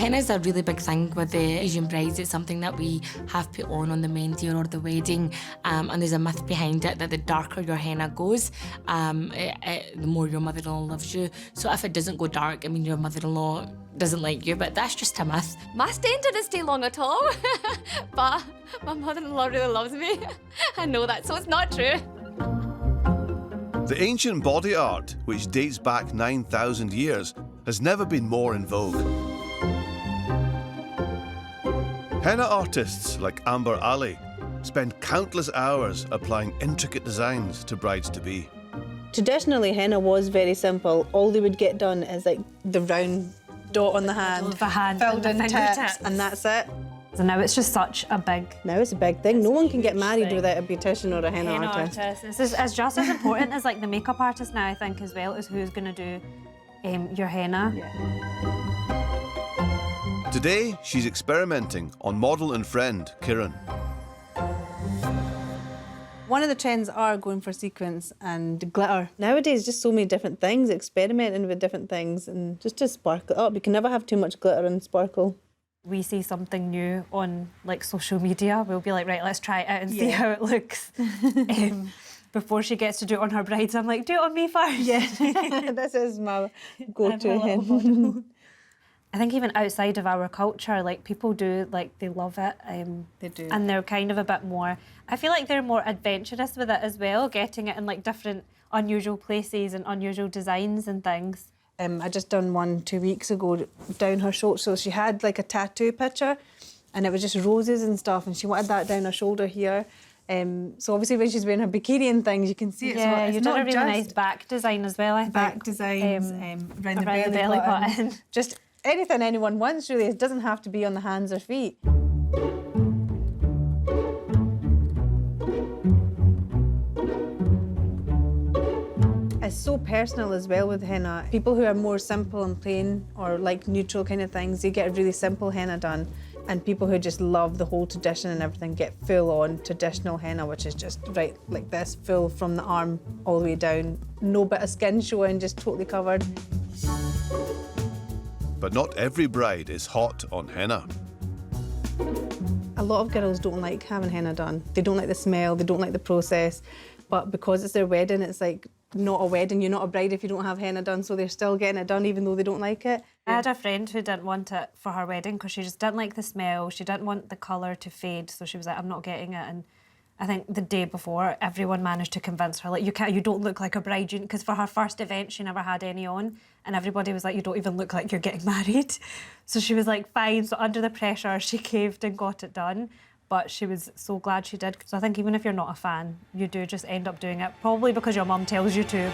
Henna is a really big thing with the Asian brides. It's something that we have put on the mehndi or the wedding, and there's a myth behind it that the darker your henna goes, the more your mother-in-law loves you. So if it doesn't go dark, I mean your mother-in-law doesn't like you, but that's just a myth. My stain didn't stay long at all, but my mother-in-law really loves me. I know that, so it's not true. The ancient body art, which dates back 9,000 years, has never been more in vogue. Henna artists like Amber Ali spend countless hours applying intricate designs to brides-to-be. Traditionally, henna was very simple. All they would get done is like the round dot on the hand, filled in tips, and that's it. So now it's just such a big... Now it's a big thing. No one can get married without a beautician or a henna artist. It's just as important as like the makeup artist now, I think, as well, as who's going to do your henna. Yeah. Today, she's experimenting on model and friend Kiran. One of the trends are going for sequins and glitter. Nowadays, just so many different things, experimenting with different things and just to sparkle it up. You can never have too much glitter and sparkle. We see something new on like social media, we'll be like, right, let's try it out and see how it looks. Before she gets to do it on her brides, I'm like, do it on me first. Yeah, this is my go-to. I think even outside of our culture, like people do, like they love it. They do. And they're kind of a bit more, I feel like they're more adventurous with it as well, getting it in like different unusual places and unusual designs and things. I just done one 2 weeks ago down her shoulder. So she had like a tattoo picture and it was just roses and stuff and she wanted that down her shoulder here. So obviously when she's wearing her bikini and things, you can see it. Yeah, so you did a really nice back design as well, I think. Back designs, around the belly button. Just anything anyone wants, really. It doesn't have to be on the hands or feet. It's so personal as well with henna. People who are more simple and plain or like neutral kind of things, they get a really simple henna done. And people who just love the whole tradition and everything get full-on traditional henna, which is just right like this, full from the arm all the way down. No bit of skin showing, just totally covered. But not every bride is hot on henna. A lot of girls don't like having henna done. They don't like the smell, they don't like the process. But because it's their wedding, it's like not a wedding. You're not a bride if you don't have henna done, so they're still getting it done even though they don't like it. I had a friend who didn't want it for her wedding because she just didn't like the smell. She didn't want the colour to fade, so she was like, I'm not getting it. And I think the day before, everyone managed to convince her, like, you don't look like a bride, because for her first event, she never had any on, and everybody was like, you don't even look like you're getting married. So she was like, fine. So under the pressure, she caved and got it done. But she was so glad she did. So I think even if you're not a fan, you do just end up doing it, probably because your mum tells you to.